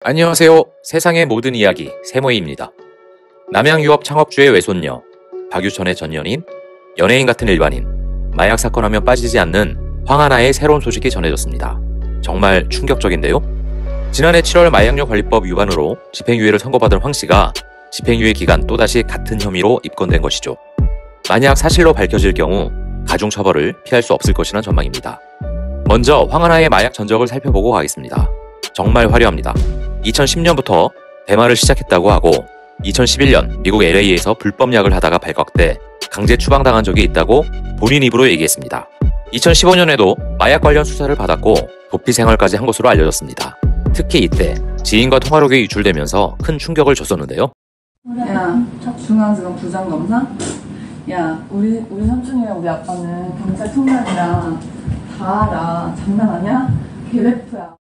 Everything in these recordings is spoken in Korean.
안녕하세요. 세상의 모든 이야기 세모이입니다. 남양유업 창업주의 외손녀, 박유천의 전 연인, 연예인 같은 일반인, 마약 사건 하면 빠지지 않는 황하나의 새로운 소식이 전해졌습니다. 정말 충격적인데요. 지난해 7월 마약류 관리법 위반으로 집행유예를 선고받은 황씨가 집행유예 기간 또다시 같은 혐의로 입건된 것이죠. 만약 사실로 밝혀질 경우 가중처벌을 피할 수 없을 것이란 전망입니다. 먼저 황하나의 마약 전적을 살펴보고 가겠습니다. 정말 화려합니다. 2010년부터 대마를 시작했다고 하고 2011년 미국 LA에서 불법 약을 하다가 발각돼 강제 추방당한 적이 있다고 본인 입으로 얘기했습니다. 2015년에도 마약 관련 수사를 받았고 도피 생활까지 한 것으로 알려졌습니다. 특히 이때 지인과 통화록이 유출되면서 큰 충격을 줬었는데요. 야, 중앙지검 부장검사? 야, 우리 삼촌이랑 우리 아빠는 경찰 총장이랑 다 알아. 장난 아니야? 개베프야.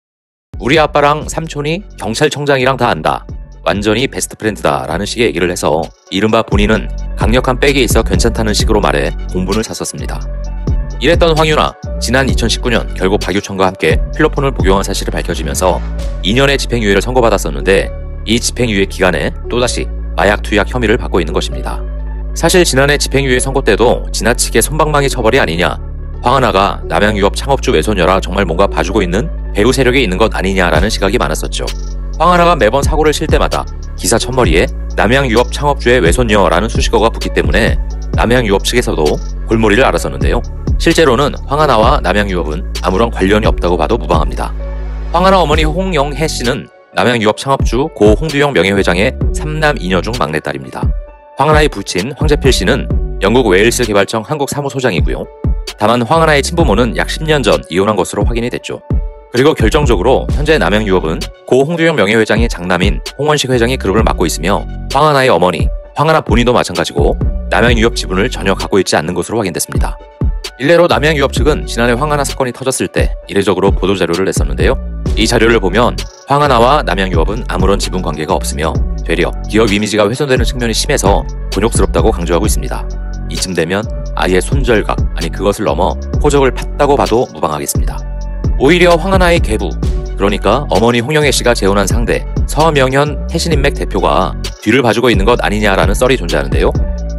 우리 아빠랑 삼촌이 경찰청장이랑 다 안다. 완전히 베스트 프렌드다 라는 식의 얘기를 해서 이른바 본인은 강력한 백이 있어 괜찮다는 식으로 말해 공분을 샀었습니다. 이랬던 황유나, 지난 2019년 결국 박유천과 함께 필로폰을 복용한 사실이 밝혀지면서 2년의 집행유예를 선고받았었는데 이 집행유예 기간에 또다시 마약 투약 혐의를 받고 있는 것입니다. 사실 지난해 집행유예 선고 때도 지나치게 솜방망이 처벌이 아니냐, 황하나가 남양유업 창업주 외손녀라 정말 뭔가 봐주고 있는 배후 세력이 있는 것 아니냐라는 시각이 많았었죠. 황하나가 매번 사고를 칠 때마다 기사 첫머리에 남양유업 창업주의 외손녀라는 수식어가 붙기 때문에 남양유업 측에서도 골머리를 앓았었는데요. 실제로는 황하나와 남양유업은 아무런 관련이 없다고 봐도 무방합니다. 황하나 어머니 홍영혜 씨는 남양유업 창업주 고 홍두영 명예회장의 3남 2녀 중 막내딸입니다. 황하나의 부친 황재필 씨는 영국 웨일스 개발청 한국 사무소장이고요. 다만 황하나의 친부모는 약 10년 전 이혼한 것으로 확인이 됐죠. 그리고 결정적으로 현재 남양유업은 고 홍두영 명예회장의 장남인 홍원식 회장이 그룹을 맡고 있으며 황하나의 어머니, 황하나 본인도 마찬가지고 남양유업 지분을 전혀 갖고 있지 않는 것으로 확인됐습니다. 일례로 남양유업 측은 지난해 황하나 사건이 터졌을 때 이례적으로 보도자료를 냈었는데요. 이 자료를 보면 황하나와 남양유업은 아무런 지분 관계가 없으며 되려 기업 이미지가 훼손되는 측면이 심해서 곤욕스럽다고 강조하고 있습니다. 이쯤 되면 아예 손절각, 아니 그것을 넘어 호적을 팠다고 봐도 무방하겠습니다. 오히려 황하나의 계부, 그러니까 어머니 홍영애 씨가 재혼한 상대 서명현 태신인맥 대표가 뒤를 봐주고 있는 것 아니냐라는 썰이 존재하는데요.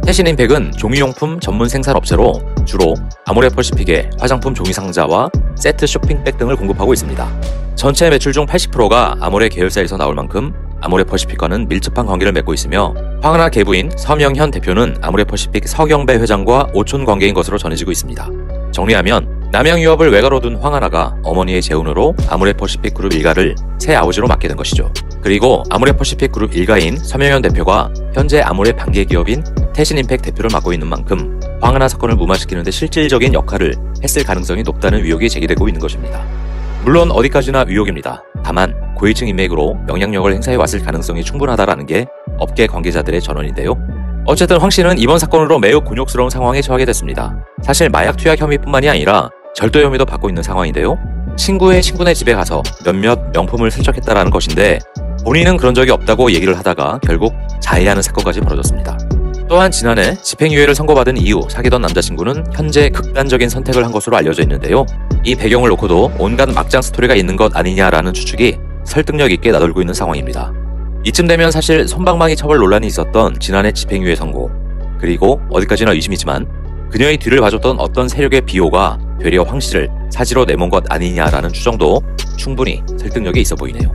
태신인맥은 종이용품 전문 생산업체로 주로 아모레퍼시픽의 화장품 종이상자와 세트 쇼핑백 등을 공급하고 있습니다. 전체 매출 중 80%가 아모레 계열사에서 나올 만큼 아모레퍼시픽과는 밀접한 관계를 맺고 있으며 황하나 계부인 서명현 대표는 아모레퍼시픽 서경배 회장과 오촌 관계인 것으로 전해지고 있습니다. 정리하면 남양유업을 외가로 둔 황하나가 어머니의 재혼으로 아모레퍼시픽 그룹 일가를 새 아버지로 맡게 된 것이죠. 그리고 아모레퍼시픽 그룹 일가인 서명현 대표가 현재 아모레 반개 기업인 태신임팩 대표를 맡고 있는 만큼 황하나 사건을 무마시키는 데 실질적인 역할을 했을 가능성이 높다는 의혹이 제기되고 있는 것입니다. 물론 어디까지나 의혹입니다. 다만 고위층 인맥으로 영향력을 행사해 왔을 가능성이 충분하다라는 게 업계 관계자들의 전언인데요. 어쨌든 황 씨는 이번 사건으로 매우 곤욕스러운 상황에 처하게 됐습니다. 사실 마약 투약 혐의뿐만이 아니라 절도 혐의도 받고 있는 상황인데요. 친구의 친구네 집에 가서 몇몇 명품을 세척했다라는 것인데 본인은 그런 적이 없다고 얘기를 하다가 결국 자해하는 사건까지 벌어졌습니다. 또한 지난해 집행유예를 선고받은 이후 사귀던 남자친구는 현재 극단적인 선택을 한 것으로 알려져 있는데요. 이 배경을 놓고도 온갖 막장 스토리가 있는 것 아니냐라는 추측이 설득력 있게 나돌고 있는 상황입니다. 이쯤 되면 사실 솜방망이 처벌 논란이 있었던 지난해 집행유예 선고, 그리고 어디까지나 의심이지만 그녀의 뒤를 봐줬던 어떤 세력의 비호가 되려 황 씨를 사지로 내몬 것 아니냐라는 추정도 충분히 설득력이 있어 보이네요.